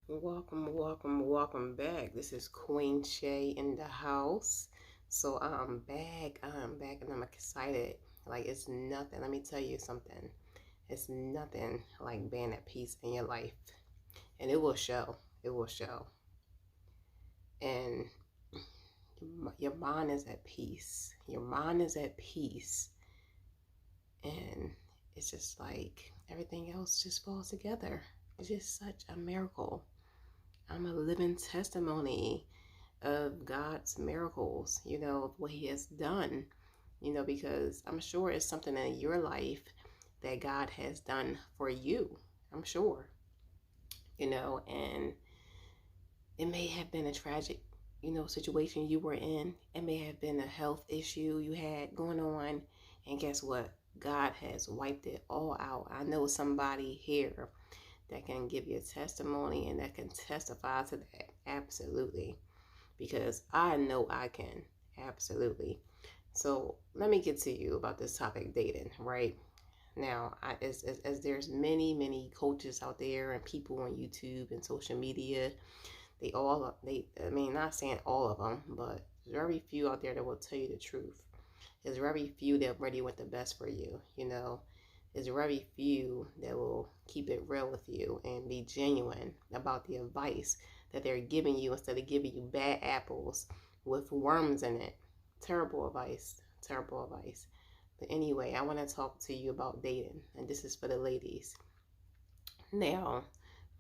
Welcome back. This is Queen Shay in the house. So I'm back and I'm excited. Like it's nothing. Let me tell you something. It's nothing like being at peace in your life. And it will show. It will show. And your mind is at peace. Your mind is at peace. And it's just like everything else just falls together. It's just such a miracle. I'm a living testimony of God's miracles, what He has done, because I'm sure it's something in your life that God has done for you. I'm sure, and it may have been a tragic, situation you were in. It may have been a health issue you had going on. And guess what? God has wiped it all out. I know somebody here that can give you a testimony and that can testify to that. Absolutely. Because I know I can. Absolutely. So let me get to you about this topic, dating, right? Now, as there's many coaches out there and people on YouTube and social media, I mean, not saying all of them, but there's very few out there that will tell you the truth. There's very few that really want the best for you, There's very few that will keep it real with you and be genuine about the advice that they're giving you instead of giving you bad apples with worms in it. Terrible advice. Terrible advice. But anyway, I want to talk to you about dating, and this is for the ladies. Now,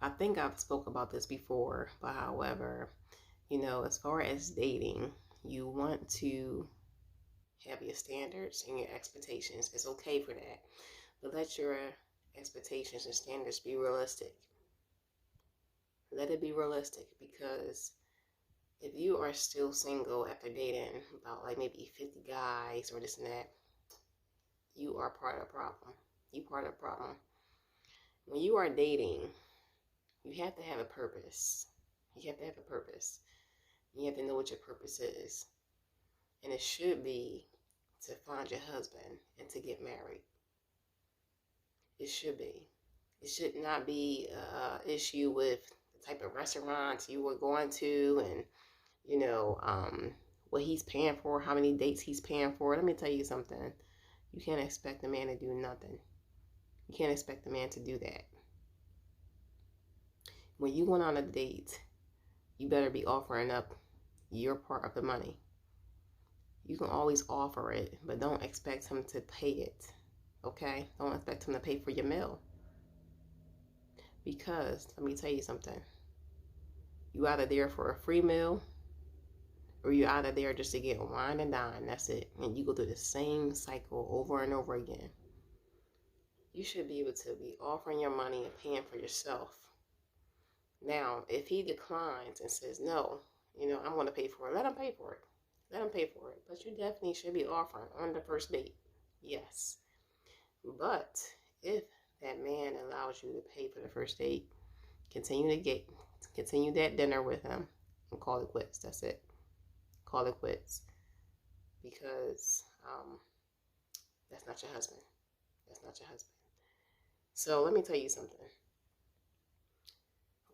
I think I've spoke about this before, but however, as far as dating, you want to have your standards and your expectations. It's okay for that. But let your expectations and standards be realistic. Let it be realistic, because if you are still single after dating about like maybe 50 guys or this and that, you are part of the problem. You part of the problem. When you are dating, you have to have a purpose. You have to have a purpose. You have to know what your purpose is. And it should be to find your husband and to get married. It should be. It should not be an issue with the type of restaurants you were going to and, what he's paying for, how many dates he's paying for. Let me tell you something. You can't expect a man to do nothing. You can't expect a man to do that. When you went on a date, you better be offering up your part of the money. You can always offer it, but don't expect him to pay it. Okay? Don't expect him to pay for your meal. Because, let me tell you something. You either there for a free meal or you either there just to get wine and dine. That's it. And you go through the same cycle over and over again. You should be able to be offering your money and paying for yourself. Now, if he declines and says, no, I'm going to pay for it, let him pay for it. Let him pay for it. But you definitely should be offering on the first date. Yes. But if that man allows you to pay for the first date, continue that dinner with him and call it quits. That's it. Call it quits. Because that's not your husband. That's not your husband. So let me tell you something.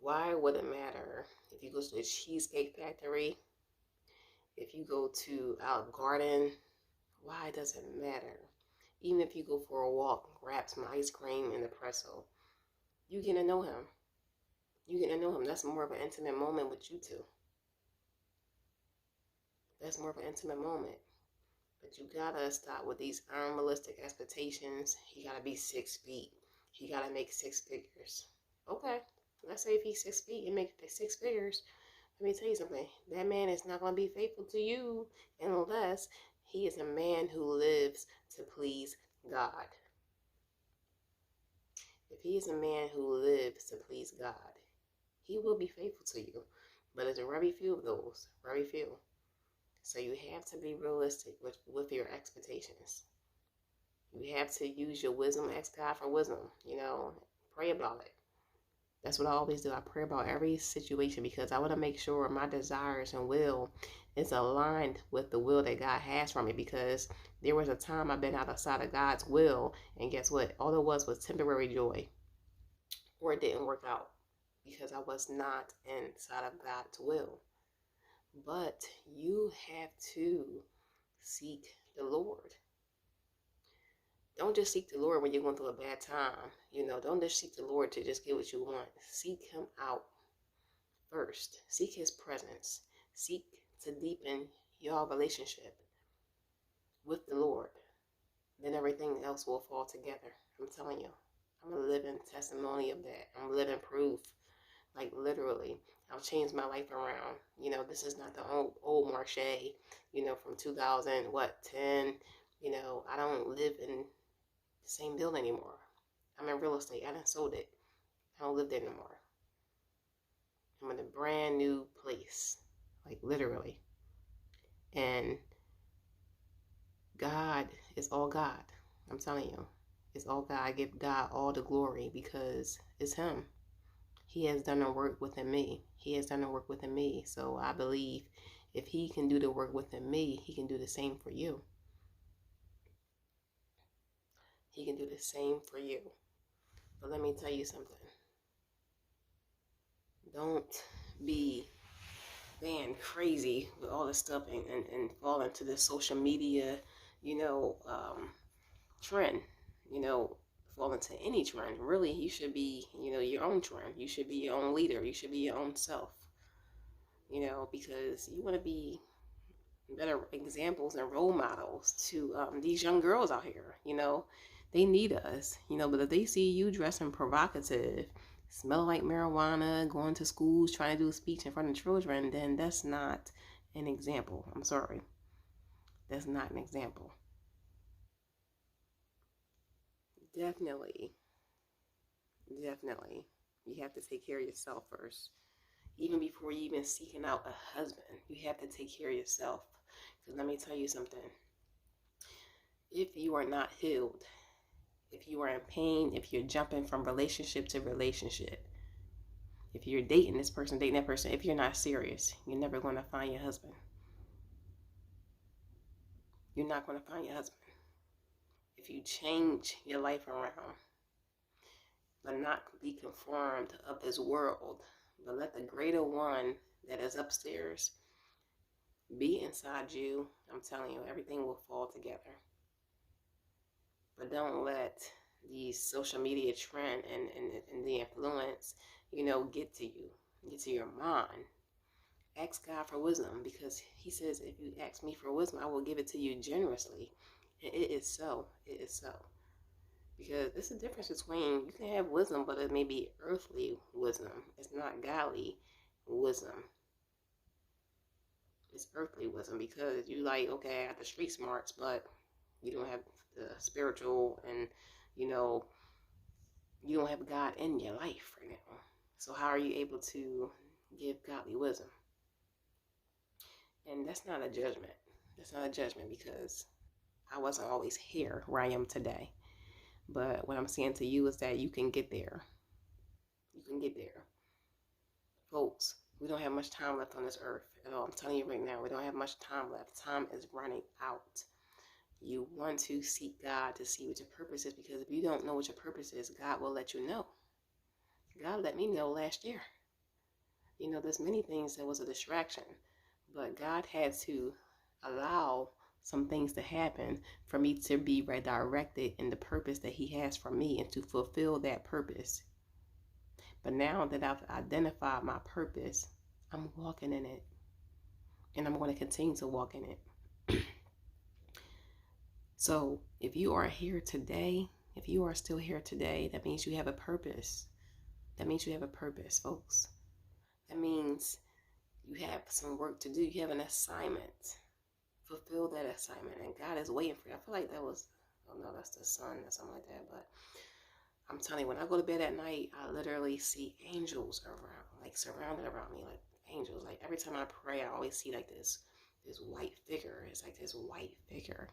Why would it matter if you go to the Cheesecake Factory, if you go to Olive Garden? Why does it matter? Even if you go for a walk, grab some ice cream and espresso, you get to know him. You get to know him. That's more of an intimate moment with you two. That's more of an intimate moment. But you gotta stop with these unrealistic expectations. He gotta be 6 feet. He gotta make 6 figures. Okay, let's say if he's 6 feet and make 6 figures. Let me tell you something. That man is not gonna be faithful to you unless he is a man who lives to please God. If he is a man who lives to please God, he will be faithful to you. But there's very few of those. Very few. So you have to be realistic with your expectations. You have to use your wisdom, ask God for wisdom, pray about it. That's what I always do. I pray about every situation because I want to make sure my desires and will is aligned with the will that God has for me, because there was a time I've been outside of God's will, and guess what? All it was temporary joy, or it didn't work out. because I was not inside of God's will. But you have to seek the Lord. Don't just seek the Lord when you're going through a bad time. Don't just seek the Lord to just get what you want. Seek Him out first. Seek His presence. Seek to deepen your relationship with the Lord. Then everything else will fall together. I'm telling you. I'm a living testimony of that. I'm living proof. Like literally. I've changed my life around. This is not the old Marche, from 2010. I don't live in the same building anymore. I'm in real estate. I done sold it. I don't live there anymore. I'm in a brand new place. Like literally. And God is all God. I'm telling you. It's all God. I give God all the glory because it's Him. He has done the work within me. He has done the work within me. So I believe if He can do the work within me, He can do the same for you. He can do the same for you. But let me tell you something. Don't be crazy with all this stuff and fall into this social media, trend. Fall into any trend. Really, you should be, your own trend. You should be your own leader. You should be your own self. Because you want to be better examples and role models to these young girls out here. They need us. But if they see you dressing provocative, smelling like marijuana, going to schools, trying to do a speech in front of children, then that's not an example. I'm sorry. That's not an example. Definitely. You have to take care of yourself first. Even before you even seeking out a husband, you have to take care of yourself. Because let me tell you something. If you are not healed, if you are in pain, if you're jumping from relationship to relationship, if you're dating this person, dating that person, if you're not serious, you're never going to find your husband. You're not going to find your husband. If you change your life around, but not be conformed of this world, but let the greater one that is upstairs be inside you, I'm telling you, everything will fall together. But don't let the social media trend and the influence, get to you, get to your mind. Ask God for wisdom, because He says, if you ask me for wisdom, I will give it to you generously. And it is so. It is so. Because there's a difference between, you can have wisdom, but it may be earthly wisdom. It's not godly wisdom. It's earthly wisdom, because you like, okay, I got the street smarts, but you don't have the spiritual, and you don't have God in your life right now. So how are you able to give godly wisdom? And that's not a judgment. That's not a judgment, because I wasn't always here where I am today. But what I'm saying to you is that you can get there. You can get there. Folks, we don't have much time left on this earth at all. I'm telling you right now, we don't have much time left. Time is running out. You want to seek God to see what your purpose is, because if you don't know what your purpose is, God will let you know. God let me know last year. There's many things that was a distraction, but God had to allow some things to happen for me to be redirected in the purpose that He has for me and to fulfill that purpose. But now that I've identified my purpose, I'm walking in it, and I'm going to continue to walk in it. So if you are here today, if you are still here today, that means you have a purpose. That means you have a purpose, folks. That means you have some work to do. You have an assignment. Fulfill that assignment, and God is waiting for you. I feel like that was, oh no, that's the sun or something like that. But I'm telling you, when I go to bed at night, I literally see angels around, like surrounded around me, like angels. Like every time I pray, I always see like this white figure. It's like this white figure.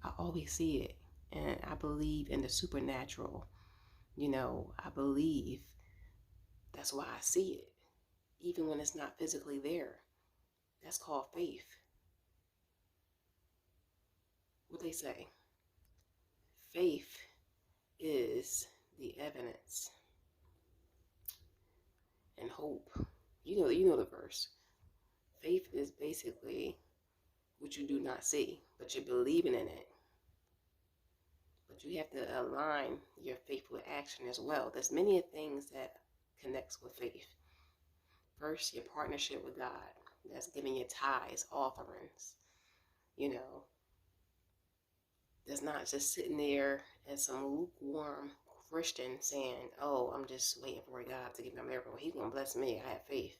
I always see it, and I believe in the supernatural. I believe that's why I see it, even when it's not physically there. That's called faith. What they say, faith is the evidence and hope. You know the verse. Faith is basically what you do not see, but you're believing in it. But you have to align your faith with action as well. There's many things that connects with faith. First, your partnership with God. That's giving your tithes, offerings. You know, that's not just sitting there as some lukewarm Christian saying, "Oh, I'm just waiting for God to give me a miracle. He's gonna bless me. I have faith."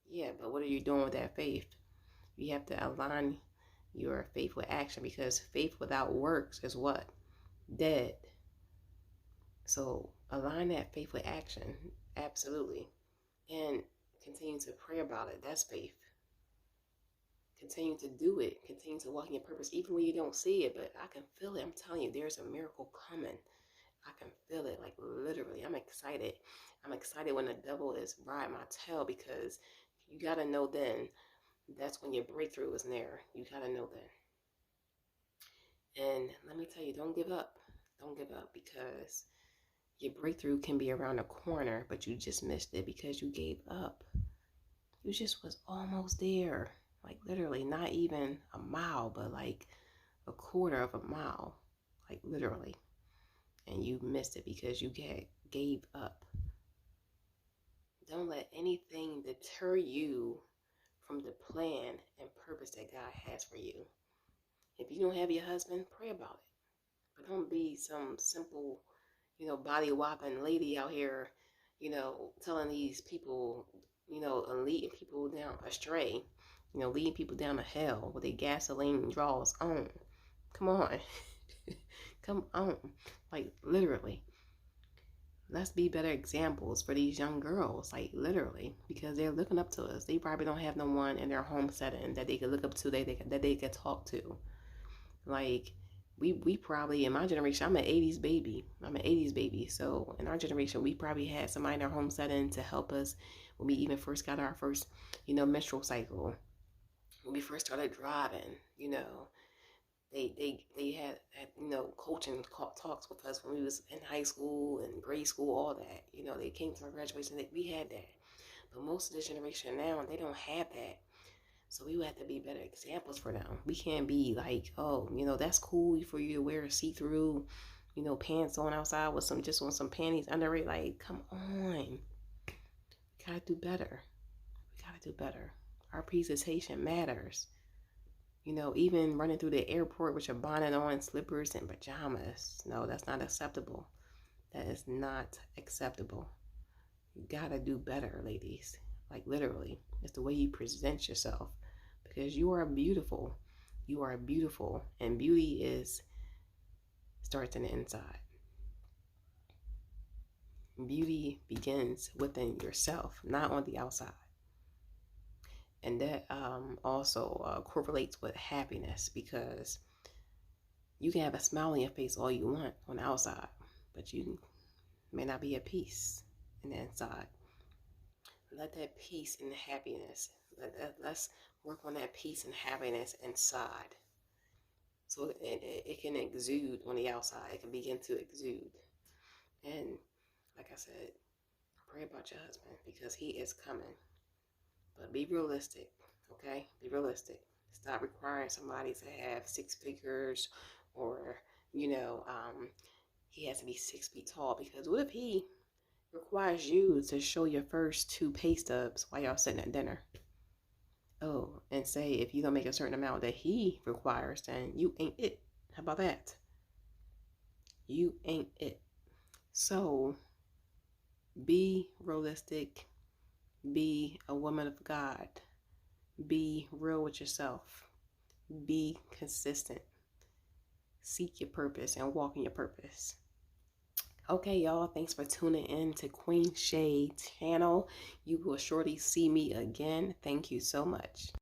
Yeah, but what are you doing with that faith? You have to align your faith with action, because faith without works is what? Dead. So align that faith with action. Absolutely. And continue to pray about it. That's faith. Continue to do it. Continue to walk in your purpose, even when you don't see it. But I can feel it. I'm telling you, there's a miracle coming. I can feel it, like literally. I'm excited. I'm excited when the devil is riding my tail, because you got to know then that's when your breakthrough is near. You got to know then. And let me tell you, don't give up. Don't give up, because your breakthrough can be around the corner, but you just missed it because you gave up. You just was almost there. Like literally, not even a mile, but like a quarter of a mile. Like literally. And you missed it because you gave up. Don't let anything deter you from the plan and purpose that God has for you. If you don't have your husband, pray about it. But don't be some simple, body whopping lady out here, telling these people, and leading people down astray, leading people down to hell with their gasoline draws on. Come on. Come on. Like literally. Let's be better examples for these young girls, like literally, because they're looking up to us. They probably don't have no one in their home setting that they could look up to, that they could talk to. Like we probably, in my generation, I'm an 80s baby. So in our generation, we probably had somebody in our home setting to help us when we even first got our first, menstrual cycle. When we first started driving, they had coaching talks with us when we was in high school and grade school, all that. They came to our graduation. We had that, but most of this generation now, they don't have that. So we have to be better examples for them. We can't be like, oh, that's cool for you to wear a see-through, pants on outside with some panties under it. Like, come on, we gotta do better. Our presentation matters. Even running through the airport with your bonnet on, slippers, and pajamas. No, that's not acceptable. That is not acceptable. You gotta do better, ladies. Like literally, it's the way you present yourself, because you are beautiful. You are beautiful, and beauty starts in the inside. Beauty begins within yourself, not on the outside. And that also correlates with happiness, because you can have a smile on your face all you want on the outside, but you may not be at peace in the inside. Let that peace and happiness, let's work on that peace and happiness inside. So it can exude on the outside. It can begin to exude. And like I said, pray about your husband, because he is coming. But be realistic, okay? Be realistic. Stop requiring somebody to have 6 figures, or, he has to be 6 feet tall. Because what if he requires you to show your first 2 pay stubs while y'all sitting at dinner? Oh, and say if you don't make a certain amount that he requires, then you ain't it. How about that? You ain't it. So be realistic. Be a woman of God. Be real with yourself. Be consistent. Seek your purpose and walk in your purpose. Okay, y'all, thanks for tuning in to Queen Shay channel. You will surely see me again. Thank you so much.